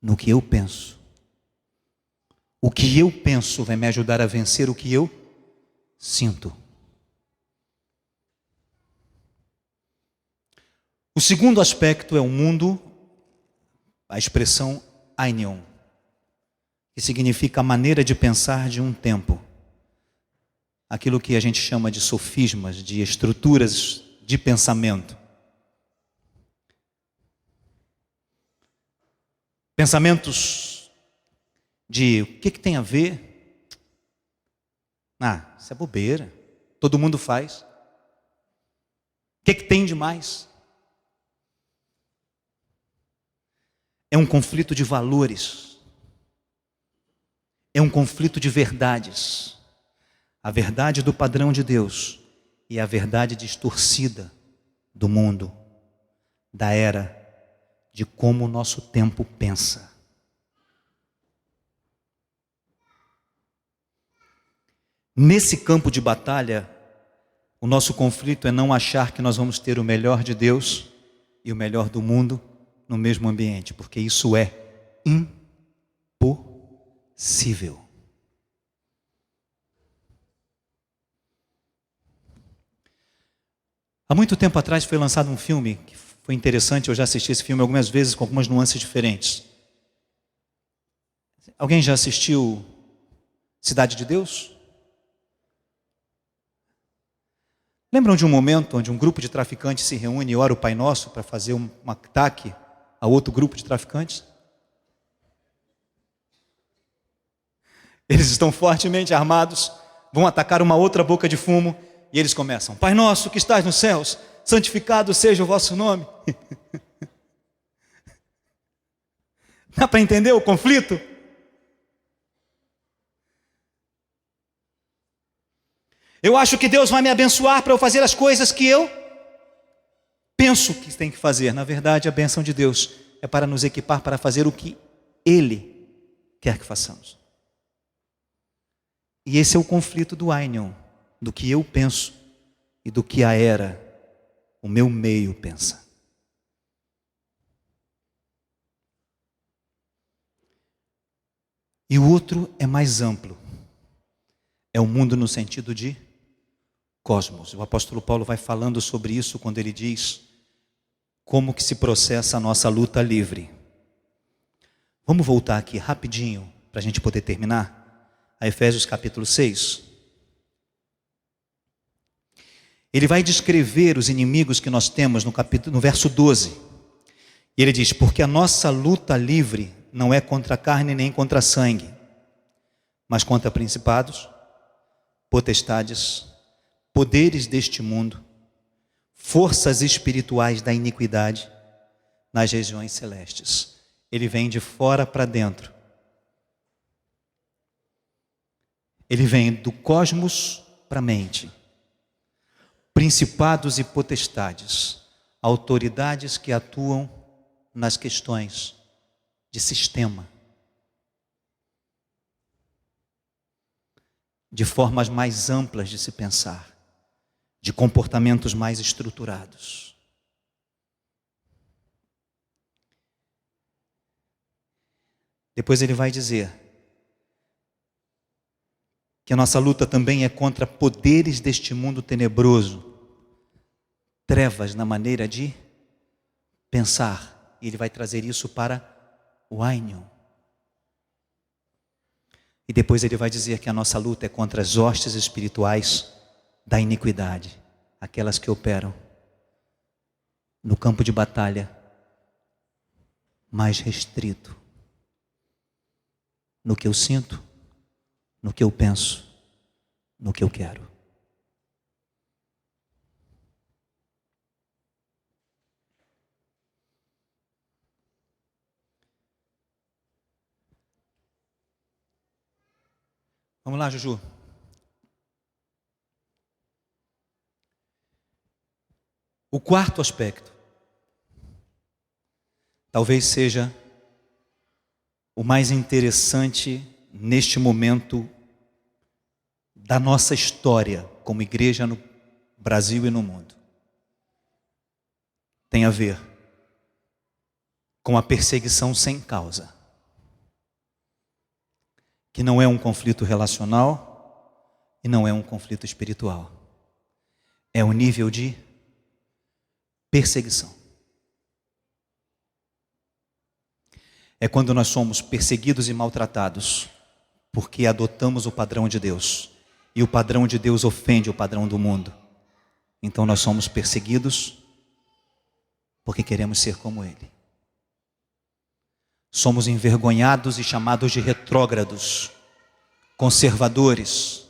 no que eu penso. O que eu penso vai me ajudar a vencer o que eu sinto. O segundo aspecto é o mundo, a expressão aionion, que significa a maneira de pensar de um tempo. Aquilo que a gente chama de sofismas, de estruturas de pensamento. Pensamentos de o que tem a ver? Isso é bobeira. Todo mundo faz. O que tem de mais? É um conflito de valores. É um conflito de verdades. A verdade do padrão de Deus e a verdade distorcida do mundo, da era, de como o nosso tempo pensa. Nesse campo de batalha, o nosso conflito é não achar que nós vamos ter o melhor de Deus e o melhor do mundo no mesmo ambiente, porque isso é impossível. Há muito tempo atrás foi lançado um filme que foi interessante, eu já assisti esse filme algumas vezes com algumas nuances diferentes. Alguém já assistiu Cidade de Deus? Lembram de um momento onde um grupo de traficantes se reúne e ora o Pai Nosso para fazer um ataque a outro grupo de traficantes? Eles estão fortemente armados, vão atacar uma outra boca de fumo e eles começam: Pai Nosso que estás nos céus, santificado seja o vosso nome. Dá para entender o conflito? Eu acho que Deus vai me abençoar para eu fazer as coisas que eu penso que tem que fazer. Na verdade, a bênção de Deus é para nos equipar para fazer o que Ele quer que façamos. E esse é o conflito do aionion, do que eu penso e do que a era, o meu meio, pensa. E o outro é mais amplo. É o mundo no sentido de cosmos. O apóstolo Paulo vai falando sobre isso quando ele diz como que se processa a nossa luta livre. Vamos voltar aqui rapidinho para a gente poder terminar a Efésios capítulo 6. Ele vai descrever os inimigos que nós temos no verso 12. E ele diz: porque a nossa luta livre não é contra a carne nem contra sangue, mas contra principados, potestades, poderes deste mundo, forças espirituais da iniquidade nas regiões celestes. Ele vem de fora para dentro. Ele vem do cosmos para a mente. Principados e potestades, autoridades que atuam nas questões de sistema, de formas mais amplas de se pensar, de comportamentos mais estruturados. Depois ele vai dizer que a nossa luta também é contra poderes deste mundo tenebroso, trevas na maneira de pensar. E ele vai trazer isso para o Ainion. E depois ele vai dizer que a nossa luta é contra as hostes espirituais da iniquidade, aquelas que operam no campo de batalha mais restrito, no que eu sinto, no que eu penso, no que eu quero. Vamos lá, Juju. O quarto aspecto, talvez seja o mais interessante neste momento da nossa história como igreja no Brasil e no mundo. Tem a ver com a perseguição sem causa, que não é um conflito relacional e não é um conflito espiritual. É o nível de perseguição. É quando nós somos perseguidos e maltratados porque adotamos o padrão de Deus. E o padrão de Deus ofende o padrão do mundo. Então nós somos perseguidos porque queremos ser como Ele. Somos envergonhados e chamados de retrógrados, conservadores.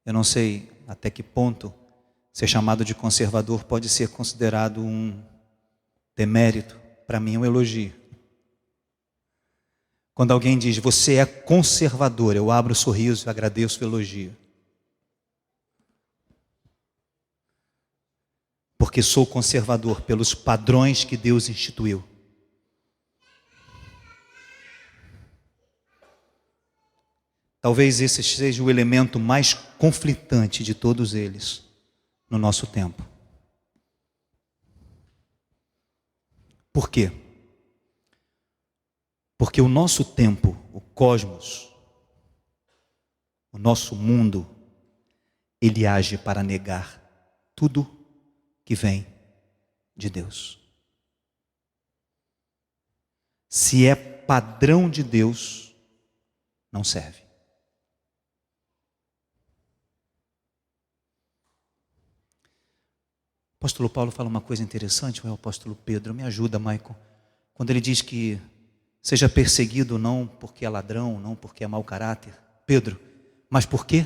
Eu não sei até que ponto ser chamado de conservador pode ser considerado um demérito. Para mim é um elogio. Quando alguém diz, você é conservador, eu abro o sorriso e agradeço o elogio. Porque sou conservador pelos padrões que Deus instituiu. Talvez esse seja o elemento mais conflitante de todos eles no nosso tempo. Por quê? Porque o nosso tempo, o cosmos, o nosso mundo, ele age para negar tudo que vem de Deus. Se é padrão de Deus, não serve. O apóstolo Paulo fala uma coisa interessante, ou é o apóstolo Pedro? Me ajuda, Michael. Quando ele diz que seja perseguido não porque é ladrão, não porque é mau caráter. Pedro, mas por quê?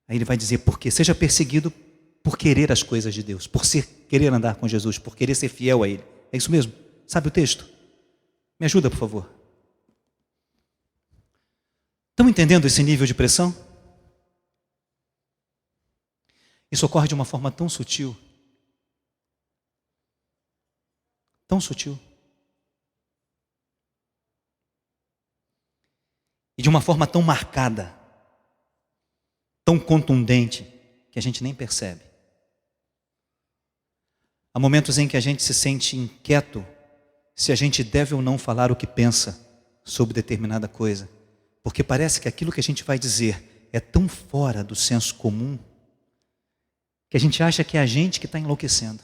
Aí ele vai dizer porque seja perseguido por querer as coisas de Deus, por querer andar com Jesus, por querer ser fiel a Ele. É isso mesmo? Sabe o texto? Me ajuda, por favor. Estão entendendo esse nível de pressão? Isso ocorre de uma forma tão sutil. Tão sutil. E de uma forma tão marcada, tão contundente, que a gente nem percebe. Há momentos em que a gente se sente inquieto se a gente deve ou não falar o que pensa sobre determinada coisa. Porque parece que aquilo que a gente vai dizer é tão fora do senso comum que a gente acha que é a gente que está enlouquecendo.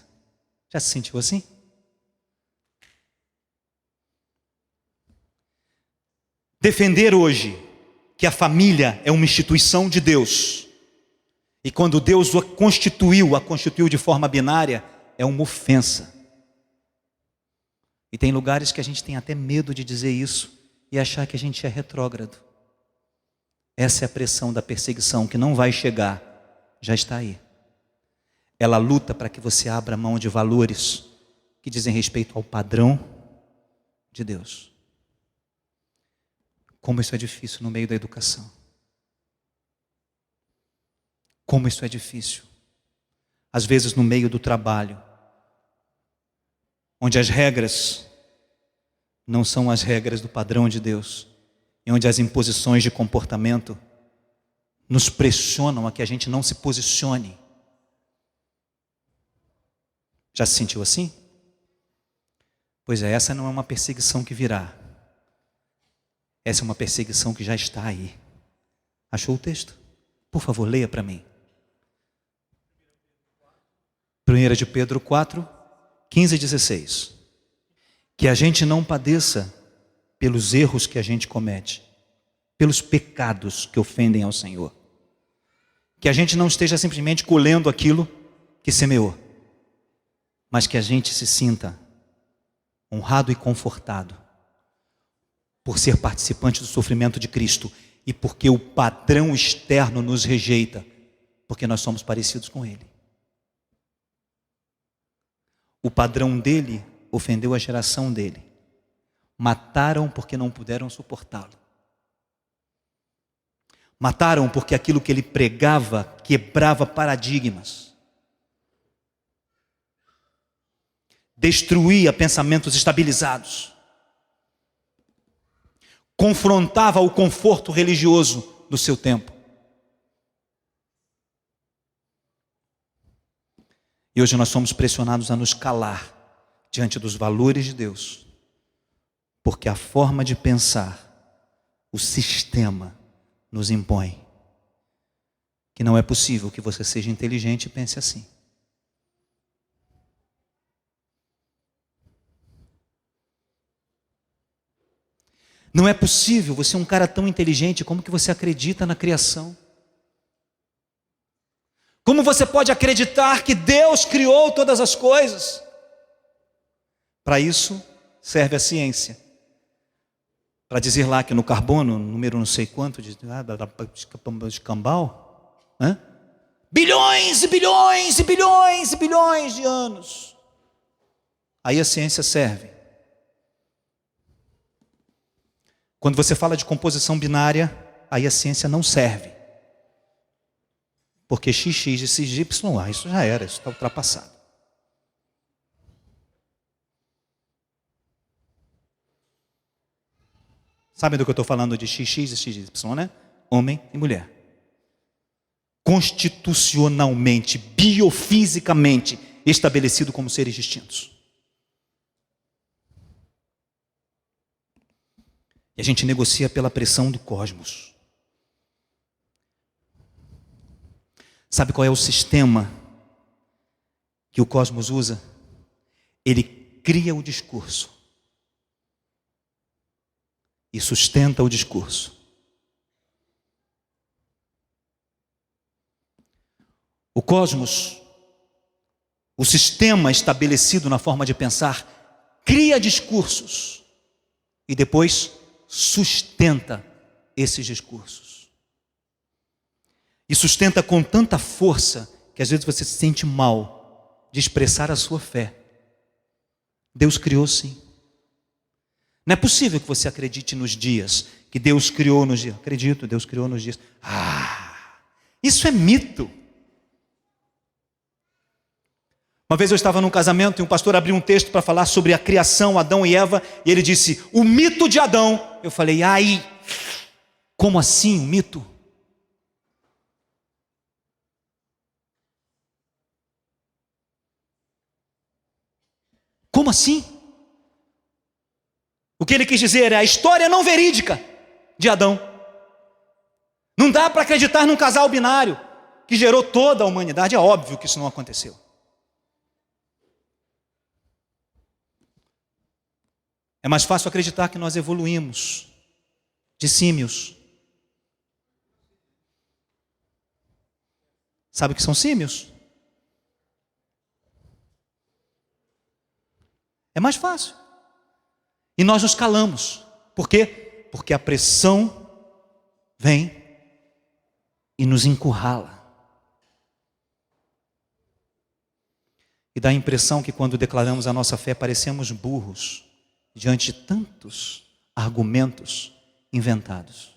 Já se sentiu assim? Defender hoje que a família é uma instituição de Deus, e quando Deus a constituiu de forma binária, é uma ofensa. E tem lugares que a gente tem até medo de dizer isso e achar que a gente é retrógrado. Essa é a pressão da perseguição que não vai chegar, já está aí. Ela luta para que você abra mão de valores que dizem respeito ao padrão de Deus. Como isso é difícil no meio da educação. Como isso é difícil. Às vezes no meio do trabalho, onde as regras não são as regras do padrão de Deus, e onde as imposições de comportamento nos pressionam a que a gente não se posicione. Já se sentiu assim? Pois é, essa não é uma perseguição que virá. Essa é uma perseguição que já está aí. Achou o texto? Por favor, leia para mim. 1 de Pedro 4, 15 e 16. Que a gente não padeça pelos erros que a gente comete, pelos pecados que ofendem ao Senhor. Que a gente não esteja simplesmente colhendo aquilo que semeou, mas que a gente se sinta honrado e confortado por ser participante do sofrimento de Cristo e porque o padrão externo nos rejeita, porque nós somos parecidos com Ele. O padrão dele ofendeu a geração dele. Mataram porque não puderam suportá-lo. Mataram porque aquilo que ele pregava quebrava paradigmas. Destruía pensamentos estabilizados. Confrontava o conforto religioso do seu tempo. E hoje nós somos pressionados a nos calar diante dos valores de Deus, porque a forma de pensar, o sistema nos impõe que não é possível que você seja inteligente e pense assim. Não é possível você é um cara tão inteligente, como que você acredita na criação? Como você pode acreditar que Deus criou todas as coisas? Para isso serve a ciência. Para dizer lá que no carbono, número não sei quanto de Cambal, bilhões e bilhões e bilhões e bilhões de anos. Aí a ciência serve. Quando você fala de composição binária, aí a ciência não serve. Porque XX e CY, isso já era, isso está ultrapassado. Sabem do que eu estou falando de XX e XY, né? Homem e mulher. Constitucionalmente, biofisicamente estabelecido como seres distintos. E a gente negocia pela pressão do cosmos. Sabe qual é o sistema que o cosmos usa? Ele cria o discurso e sustenta o discurso. O cosmos, o sistema estabelecido na forma de pensar, cria discursos e depois sustenta esses discursos. E sustenta com tanta força que às vezes você se sente mal de expressar a sua fé. Deus criou sim. Não é possível que você acredite nos dias que Deus criou nos dias. Acredito, Deus criou nos dias. Isso é mito. Uma vez eu estava num casamento e um pastor abriu um texto para falar sobre a criação, Adão e Eva, e ele disse, o mito de Adão. Eu falei, como assim um mito? Como assim? O que ele quis dizer é a história não verídica de Adão. Não dá para acreditar num casal binário que gerou toda a humanidade. É óbvio que isso não aconteceu. É mais fácil acreditar que nós evoluímos de símios. Sabe o que são símios? É mais fácil. E nós nos calamos. Por quê? Porque a pressão vem e nos encurrala. E dá a impressão que quando declaramos a nossa fé, parecemos burros diante de tantos argumentos inventados.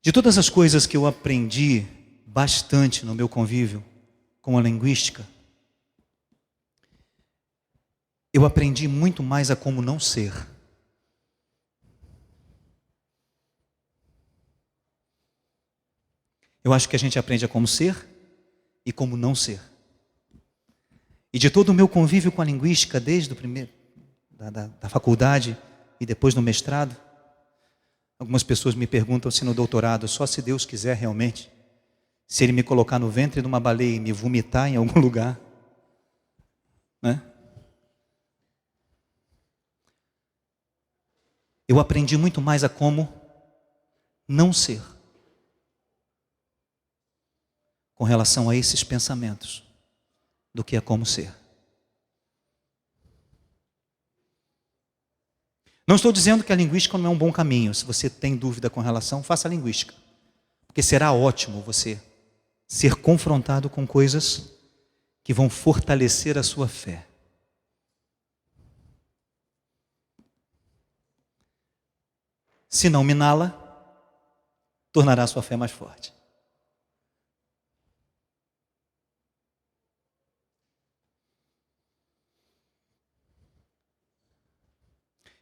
De todas as coisas que eu aprendi bastante no meu convívio com a linguística, eu aprendi muito mais a como não ser. Eu acho que a gente aprende a como ser e como não ser. E de todo o meu convívio com a linguística, desde o primeiro, da faculdade e depois no mestrado, algumas pessoas me perguntam se no doutorado, só se Deus quiser realmente, se Ele me colocar no ventre de uma baleia e me vomitar em algum lugar, né? Eu aprendi muito mais a como não ser com relação a esses pensamentos do que a como ser. Não estou dizendo que a linguística não é um bom caminho. Se você tem dúvida com relação, faça a linguística. Porque será ótimo você ser confrontado com coisas que vão fortalecer a sua fé. Se não miná-la, tornará a sua fé mais forte.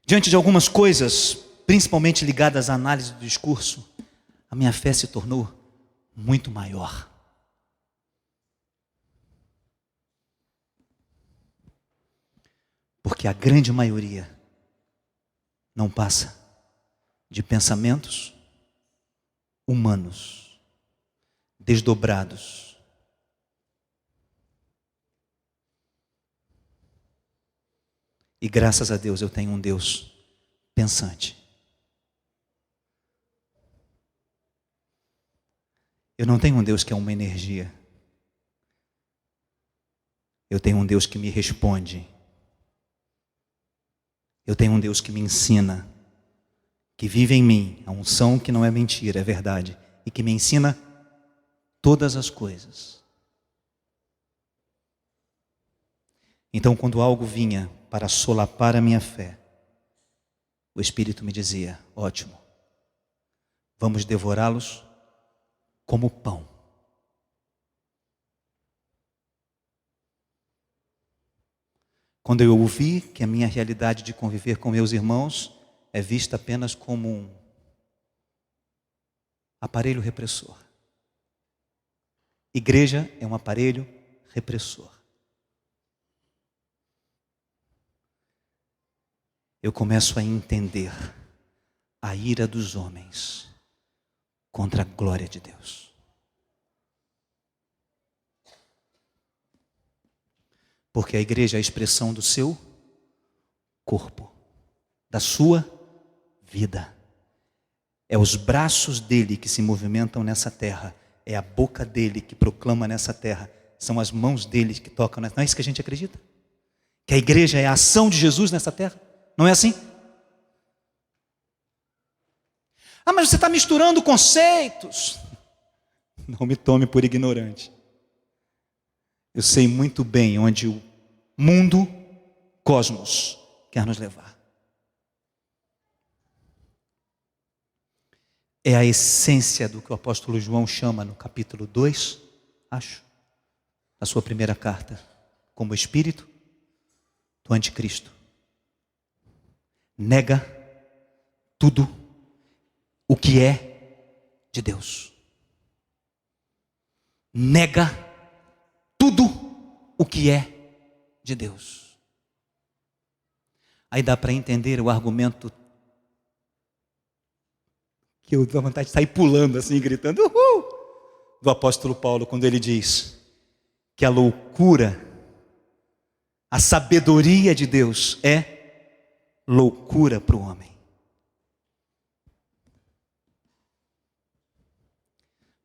Diante de algumas coisas, principalmente ligadas à análise do discurso, a minha fé se tornou muito maior. Porque a grande maioria não passa de pensamentos humanos, desdobrados. E graças a Deus eu tenho um Deus pensante. Eu não tenho um Deus que é uma energia. Eu tenho um Deus que me responde. Eu tenho um Deus que me ensina, que vive em mim, a unção que não é mentira, é verdade, e que me ensina todas as coisas. Então, quando algo vinha para solapar a minha fé, o Espírito me dizia: ótimo, vamos devorá-los como pão. Quando eu ouvi que a minha realidade de conviver com meus irmãos é vista apenas como um aparelho repressor. Igreja é um aparelho repressor. Eu começo a entender a ira dos homens contra a glória de Deus. Porque a igreja é a expressão do seu corpo, da sua vida. É os braços dele que se movimentam nessa terra. É a boca dele que proclama nessa terra. São as mãos dele que tocam nessa terra. Não é isso que a gente acredita? Que a igreja é a ação de Jesus nessa terra? Não é assim? Ah, mas você está misturando conceitos. Não me tome por ignorante. Eu sei muito bem onde o mundo, cosmos, quer nos levar. É a essência do que o apóstolo João chama no capítulo 2, acho, da sua primeira carta, como espírito do anticristo. Nega tudo o que é de Deus. Nega tudo o que é de Deus. Aí dá para entender o argumento que eu dou vontade de sair pulando assim, gritando, uhul, do apóstolo Paulo, quando ele diz que a loucura, a sabedoria de Deus é loucura para o homem.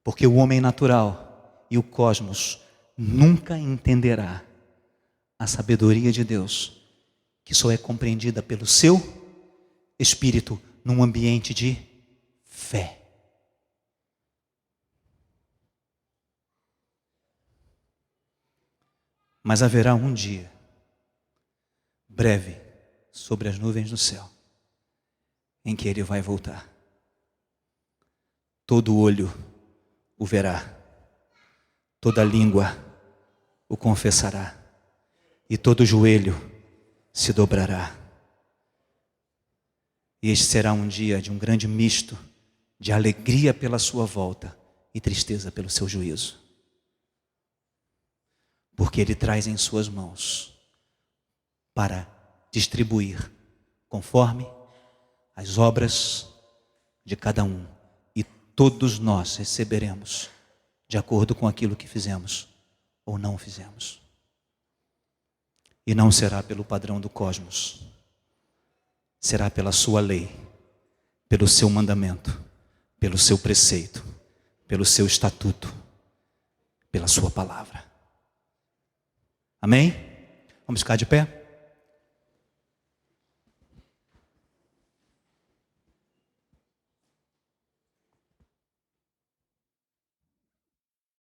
Porque o homem natural e o cosmos nunca entenderá a sabedoria de Deus, que só é compreendida pelo seu espírito num ambiente de fé. Mas haverá um dia, breve, sobre as nuvens do céu, em que ele vai voltar. Todo olho o verá, toda língua o confessará, e todo joelho se dobrará. E este será um dia de um grande misto de alegria pela sua volta e tristeza pelo seu juízo. Porque Ele traz em suas mãos para distribuir conforme as obras de cada um. E todos nós receberemos de acordo com aquilo que fizemos ou não fizemos. E não será pelo padrão do cosmos, será pela sua lei, pelo seu mandamento, pelo seu preceito, pelo seu estatuto, pela sua palavra. Amém? Vamos ficar de pé?